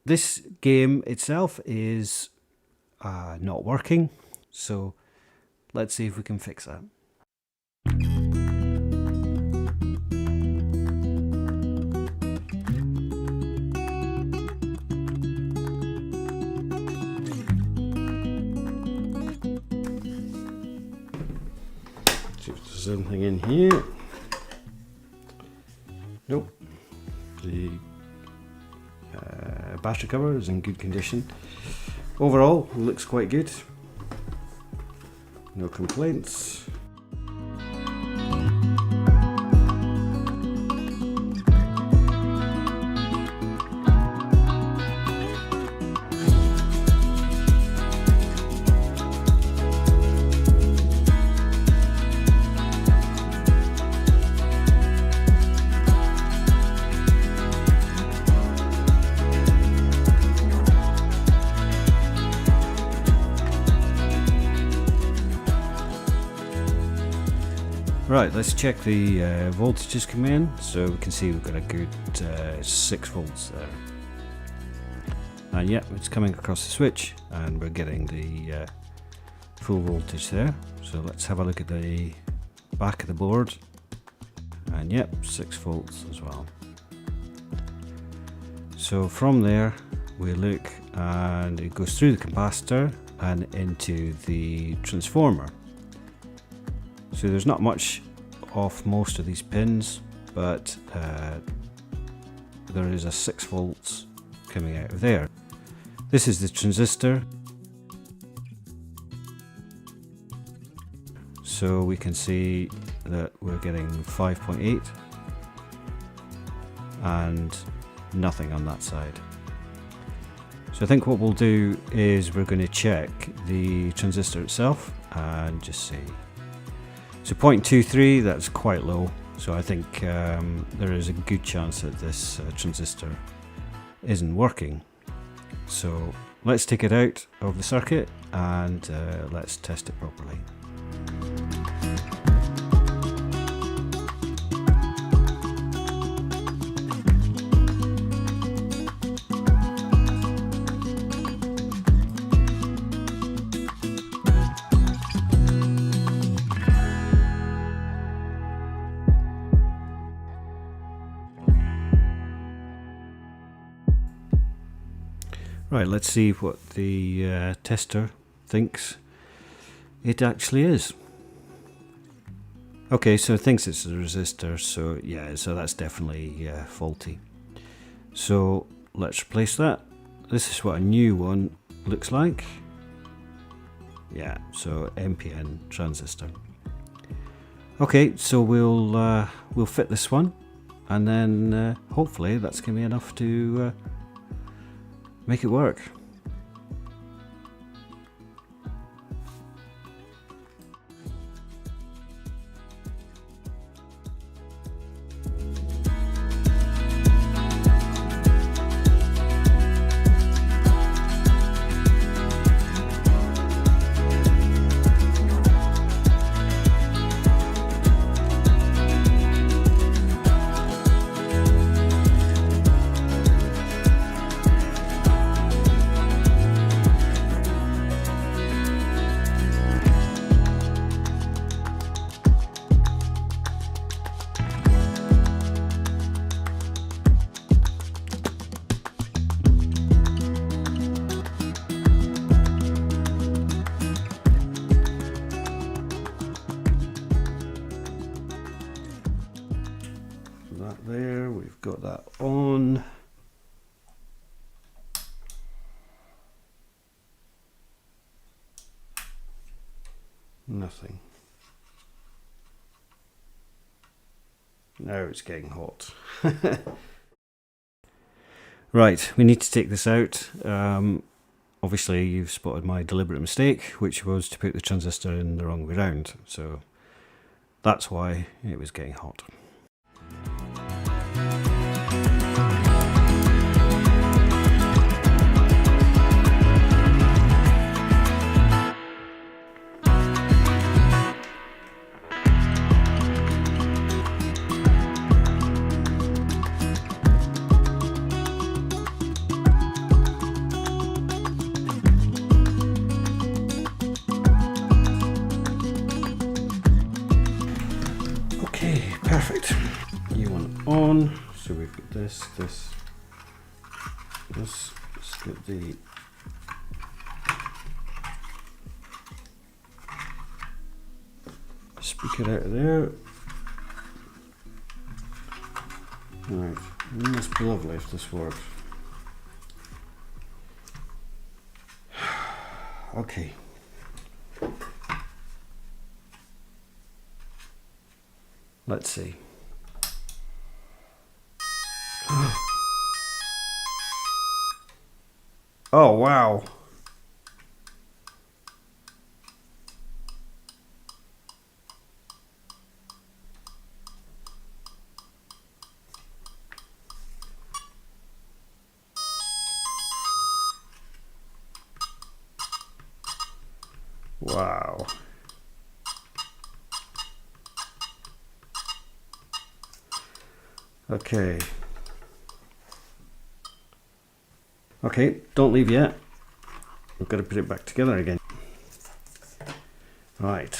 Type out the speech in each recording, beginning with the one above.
This game itself is not working, so let's see if we can fix that. See if there's anything in here. Nope. The battery cover is in good condition. Overall, looks quite good. No complaints. Right, let's check the voltages come in. So we can see we've got a good 6 volts there. And yeah, it's coming across the switch and we're getting the full voltage there. So let's have a look at the back of the board. And yep, 6 volts as well. So from there we look and it goes through the capacitor and into the transformer. So there's not much off most of these pins, but there is a 6 volts coming out of there. This is the transistor. So we can see that we're getting 5.8 and nothing on that side. So I think what we'll do is we're going to check the transistor itself and just see. So 0.23, that's quite low, so I think there is a good chance that this transistor isn't working. So let's take it out of the circuit and let's test it properly. Right, let's see what the tester thinks it actually is. Okay, so it thinks it's a resistor, so yeah, so that's definitely faulty. So let's replace that. This is what a new one looks like. Yeah, so NPN transistor. Okay, so we'll fit this one, and then hopefully that's going to be enough to make it work. That there, we've got that on. Nothing. Now it's getting hot. Right, we need to take this out. Obviously you've spotted my deliberate mistake, which was to put the transistor in the wrong way round. So that's why it was getting hot. on. So we've got this. Let's get the speaker out of there. Right, this would be lovely if this worked. Okay. Let's see. Oh, wow. Wow. Okay. Okay, don't leave yet. We've got to put it back together again. Right.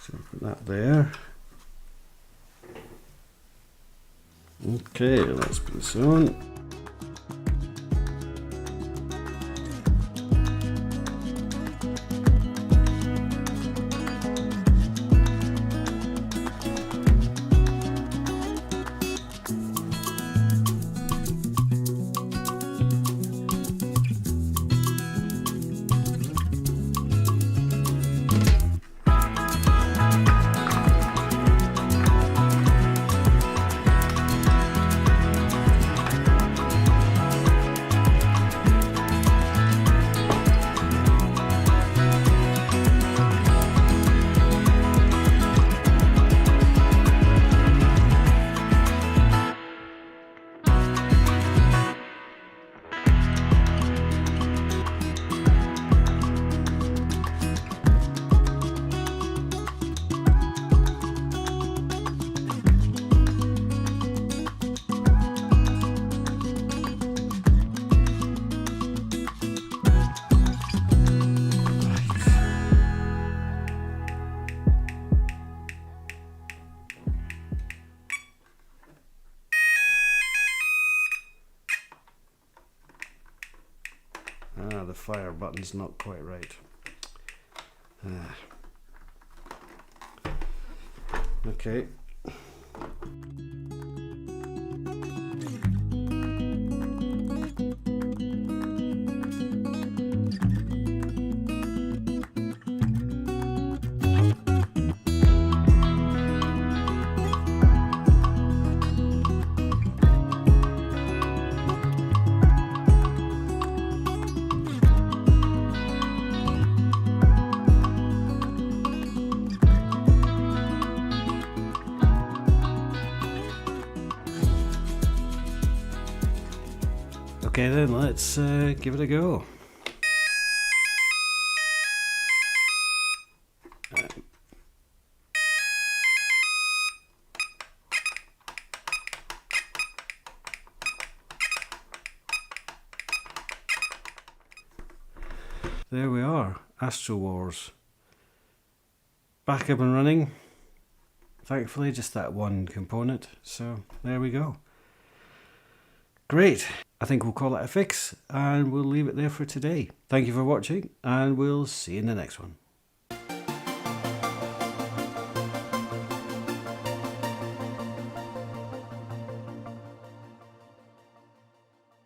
So put that there. Okay, let's put this on. The fire button's not quite right. Okay. Okay then, let's give it a go. There we are, Astro Wars. Back up and running. Thankfully, just that one component. So there we go. Great. I think we'll call it a fix and we'll leave it there for today. Thank you for watching and we'll see you in the next one.